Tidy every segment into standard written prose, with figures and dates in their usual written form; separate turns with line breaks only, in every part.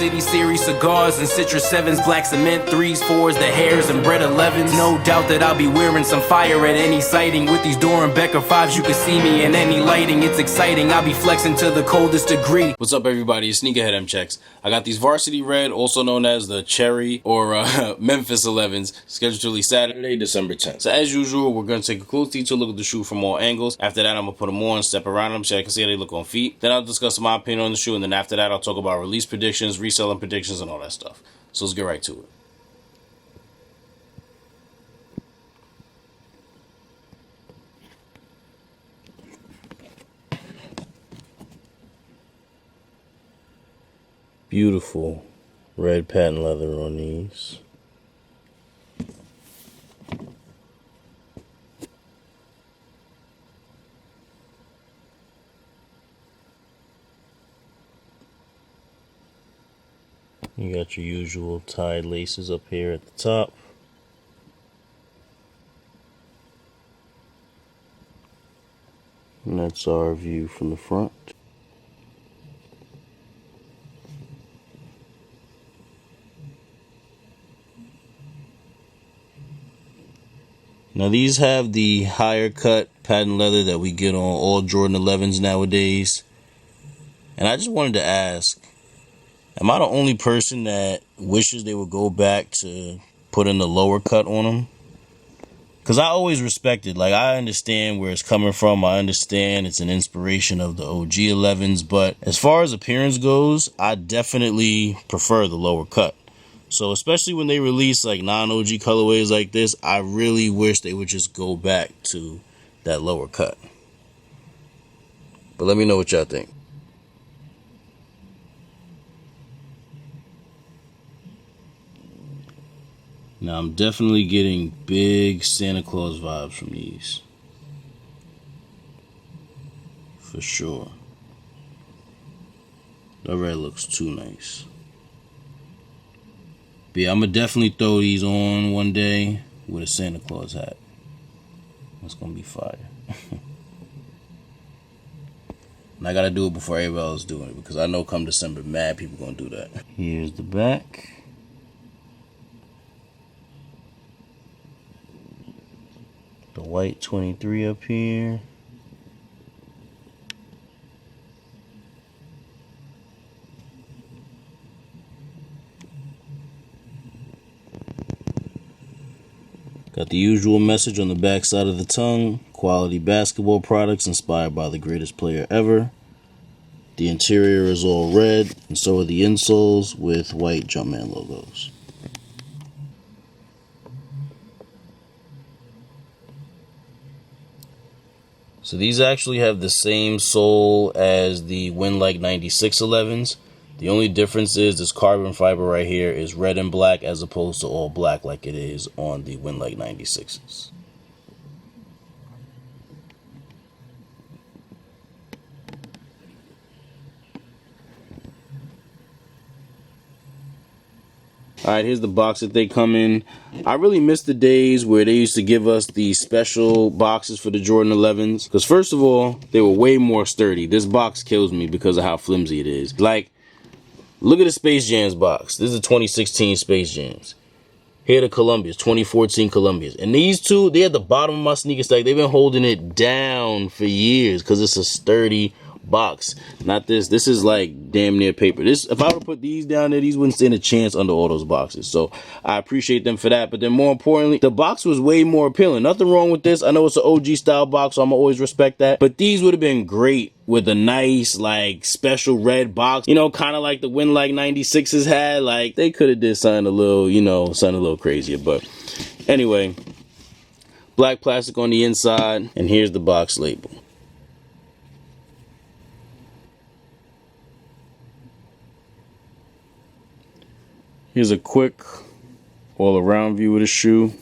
Varsity series cigars and Citrus 7s, black cement 3s, 4s, the hairs and bread 11s. No doubt that I'll be wearing some fire at any sighting. With these Doran Becker 5s, you can see me in any lighting. It's exciting, I'll be flexing to the coldest degree.
What's up, everybody? It's Sneakerhead M Checks. I got these Varsity Red, also known as the Cherry or Memphis 11s, scheduled to release Saturday, December 10th. So as usual, we're going to take a close detailed look at the shoe from all angles. After that, I'm going to put them on, step around them so I can see how they look on feet. Then I'll discuss my opinion on the shoe, and then after that, I'll talk about release predictions, reselling predictions, and all that stuff. So let's get right to it. Beautiful red patent leather on these. You got your usual tied laces up here at the top. And that's our view from the front. Now these have the higher cut patent leather that we get on all Jordan 11s nowadays. And I just wanted to ask, am I the only person that wishes they would go back to putting the lower cut on them? Because I always respected, like, I understand where it's coming from. I understand it's an inspiration of the OG 11s. But as far as appearance goes, I definitely prefer the lower cut. So especially when they release like non-OG colorways like this, I really wish they would just go back to that lower cut. But let me know what y'all think. Now I'm definitely getting big Santa Claus vibes from these. For sure. That red looks too nice. But yeah, I'm going to definitely throw these on one day with a Santa Claus hat. It's going to be fire. And I got to do it before everybody else is doing it, because I know come December, mad people going to do that. Here's the back. The white 23 up here. Got the usual message on the back side of the tongue. Quality basketball products inspired by the greatest player ever. The interior is all red, and so are the insoles with white Jumpman logos. So these actually have the same sole as the Winlike 96 11s. The only difference is this carbon fiber right here is red and black as opposed to all black like it is on the Winlike 96s. Alright, here's the box that they come in. I really miss the days where they used to give us the special boxes for the Jordan 11s. Because first of all, they were way more sturdy. This box kills me because of how flimsy it is. Like, look at the Space Jams box. This is a 2016 Space Jams. Here are the Columbias, 2014 Columbias. And these two, they at the bottom of my sneaker stack. They've been holding it down for years because it's a sturdy box. Not this. This is like damn near paper. This, if I were to put these down there, these wouldn't stand a chance under all those boxes. So I appreciate them for that. But then more importantly, the box was way more appealing. Nothing wrong with this. I know it's an OG style box, so I'm always respect that. But these would have been great with a nice, like, special red box. You know, kind of like the Winlike 96s had. Like, they could have did something a little, you know, something a little crazier. But anyway, black plastic on the inside. And here's the box label. Here's a quick all-around view of the shoe.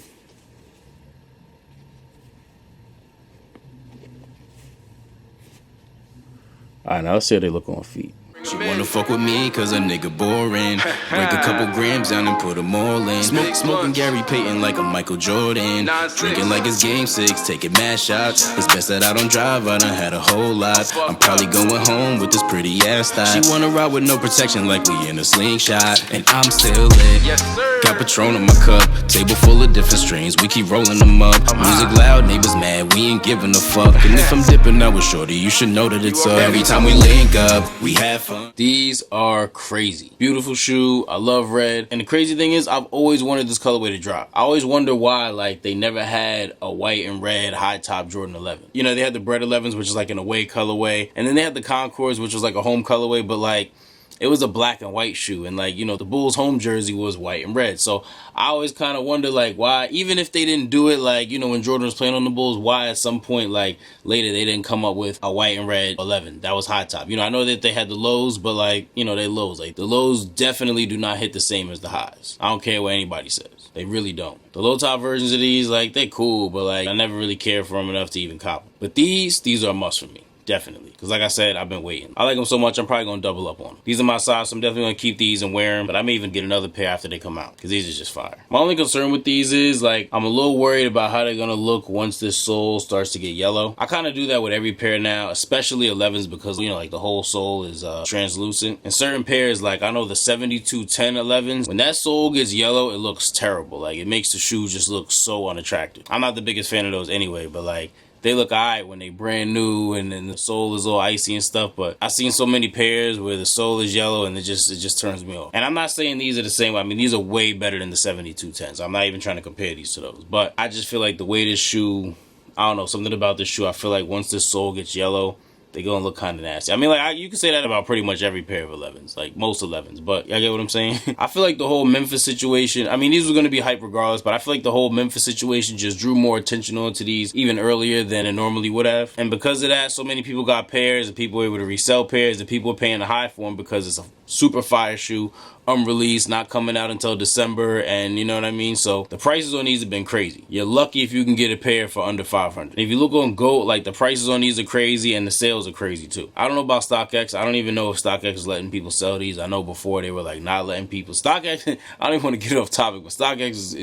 Alright, now let's see how they look on feet.
She wanna fuck with me cause a nigga boring. Break a couple grams down and put them all in. Smoking Gary Payton like a Michael Jordan. Drinking like it's game 6, taking mad shots. It's best that I don't drive, I done had a whole lot. I'm probably going home with this pretty ass thigh. She wanna ride with no protection like we in a slingshot. And I'm still lit. Yes, sir. Got Patron in my cup, table full of different strains. We keep rolling them up. Music loud, neighbors mad, we ain't giving a fuck. And if I'm dipping out with shorty, you should know that it's up. Every time we link up, we have fun.
These are crazy. Beautiful shoe. I love red. And the crazy thing is, I've always wanted this colorway to drop. I always wonder why, like, they never had a white and red high top Jordan 11. You know, they had the Bread 11s, which is like an away colorway. And then they had the Concords, which was like a home colorway, but like, it was a black and white shoe. And like, you know, the Bulls home jersey was white and red. So I always kind of wonder like why, even if they didn't do it, like, you know, when Jordan was playing on the Bulls, why at some point, like later, they didn't come up with a white and red 11 that was high top. You know, I know that they had the lows, but like, you know, they lows. Like the lows definitely do not hit the same as the highs. I don't care what anybody says. They really don't. The low top versions of these, like, they're cool, but like, I never really cared for them enough to even cop them. But these are a must for me. Definitely. Because like I said, I've been waiting. I like them so much, I'm probably going to double up on them. These are my size, so I'm definitely going to keep these and wear them. But I may even get another pair after they come out. Because these are just fire. My only concern with these is, like, I'm a little worried about how they're going to look once this sole starts to get yellow. I kind of do that with every pair now, especially 11s, because, you know, like, the whole sole is translucent. And certain pairs, like, I know the 7210 11s, when that sole gets yellow, it looks terrible. Like, it makes the shoe just look so unattractive. I'm not the biggest fan of those anyway, but, like, they look alright when they brand new and then the sole is all icy and stuff, but I've seen so many pairs where the sole is yellow and it just turns me off. And I'm not saying these are the same. I mean, these are way better than the 7210s. I'm not even trying to compare these to those. But I just feel like the way this shoe, I don't know, something about this shoe, I feel like once this sole gets yellow, they're gonna look kind of nasty. I mean, like, you can say that about pretty much every pair of 11s, like most 11s, but y'all get what I'm saying? I feel like the whole Memphis situation, I mean, these were gonna be hype regardless, but I feel like the whole Memphis situation just drew more attention onto these even earlier than it normally would have. And because of that, so many people got pairs and people were able to resell pairs and people were paying a high for them because it's a super fire shoe, unreleased, not coming out until December, and you know what I mean? So the prices on these have been crazy. You're lucky if you can get a pair for under 500. If you look on GOAT, like, the prices on these are crazy and the sales are crazy too. I don't know about StockX. I don't even know if StockX is letting people sell these. I know before they were like not letting people. StockX, I don't even want to get off topic, but StockX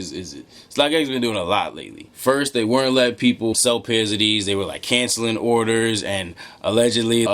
StockX has been doing a lot lately. First, they weren't letting people sell pairs of these. They were like canceling orders and allegedly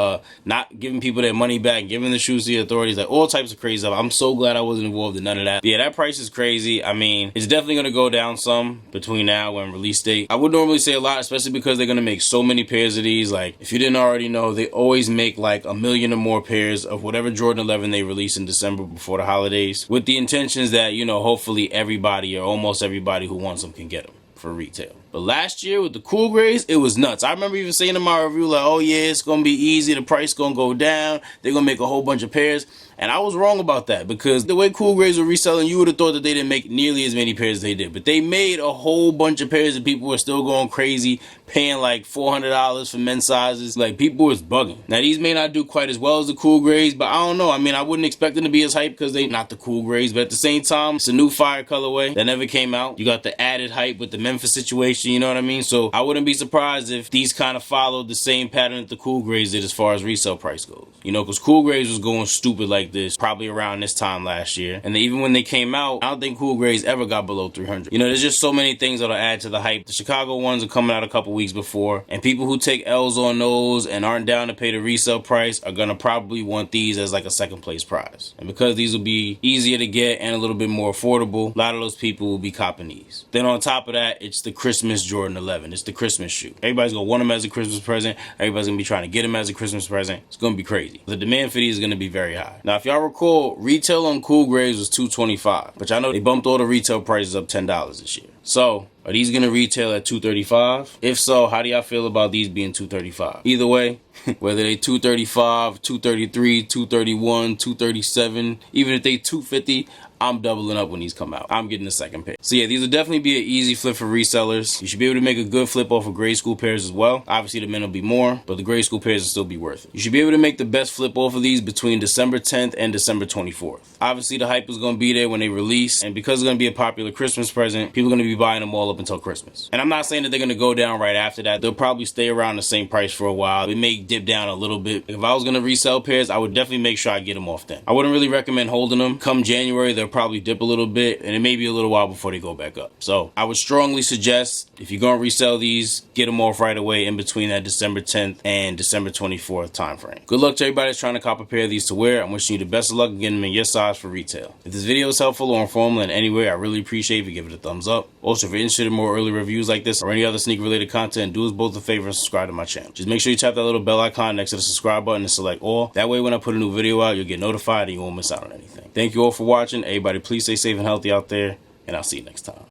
not giving people their money back, giving the shoes to the authorities, like all types of crazy stuff. I'm so glad I wasn't involved in none of that. But yeah, that price is crazy. I mean, it's definitely going to go down some between now and release date. I would normally say a lot, especially because they're going to make so many pairs of these. Like, if you didn't already know, they always make like 1 million or more pairs of whatever Jordan 11 they release in December before the holidays, with the intentions that, you know, hopefully everybody or almost everybody who wants them can get them for retail. But last year with the cool grays, it was nuts. I remember even saying in my review, like, oh yeah, it's gonna be easy, the price gonna go down, they're gonna make a whole bunch of pairs. And I was wrong about that, because the way cool grays were reselling, you would have thought that they didn't make nearly as many pairs as they did. But they made a whole bunch of pairs and people were still going crazy, paying like $400 for men's sizes. Like, people was bugging. Now, these may not do quite as well as the cool grays, but I don't know. I mean, I wouldn't expect them to be as hype because they not the cool grays. But at the same time, it's a new fire colorway that never came out. You got the added hype with the Memphis situation, you know what I mean? So I wouldn't be surprised if these kind of followed the same pattern that the cool grays did as far as resale price goes. You know, because cool grays was going stupid like this probably around this time last year. And even when they came out, I don't think cool grays ever got below 300. You know, there's just so many things that'll add to the hype. The Chicago ones are coming out a couple weeks before, and people who take L's on those and aren't down to pay the resale price are gonna probably want these as like a second place prize. And because these will be easier to get and a little bit more affordable, a lot of those people will be copping these. Then on top of that, it's the Christmas Jordan 11. It's the Christmas shoe. Everybody's gonna want them as a Christmas present. Everybody's gonna be trying to get them as a Christmas present. It's gonna be crazy. The demand for these is gonna be very high. Now, if y'all recall, retail on cool grays was $225, but y'all know they bumped all the retail prices up $10 this year. So, are these gonna retail at $235? If so, how do y'all feel about these being $235? Either way, whether they $235, $233, $231, $237, even if they $250, I'm doubling up when these come out. I'm getting the second pair. So yeah, these will definitely be an easy flip for resellers. You should be able to make a good flip off of grade school pairs as well. Obviously the men will be more, but the grade school pairs will still be worth it. You should be able to make the best flip off of these between December 10th and December 24th. Obviously the hype is going to be there when they release, and because it's going to be a popular Christmas present, people are going to be be buying them all up until Christmas. And I'm not saying that they're going to go down right after that. They'll probably stay around the same price for a while. It may dip down a little bit. If I was going to resell pairs, I would definitely make sure I get them off then. I wouldn't really recommend holding them. Come January, they'll probably dip a little bit, and it may be a little while before they go back up. So I would strongly suggest, if you're going to resell these, get them off right away in between that December 10th and December 24th time frame. Good luck to everybody that's trying to cop a pair of these to wear. I'm wishing you the best of luck in getting them in your size for retail. If this video is helpful or informative in any way, I really appreciate if you give it a thumbs up. Also, if you're interested in more early reviews like this or any other sneaker related content, do us both a favor and subscribe to my channel. Just make sure you tap that little bell icon next to the subscribe button and select all. That way when I put a new video out, you'll get notified and you won't miss out on anything. Thank you all for watching. Everybody please stay safe and healthy out there, and I'll see you next time.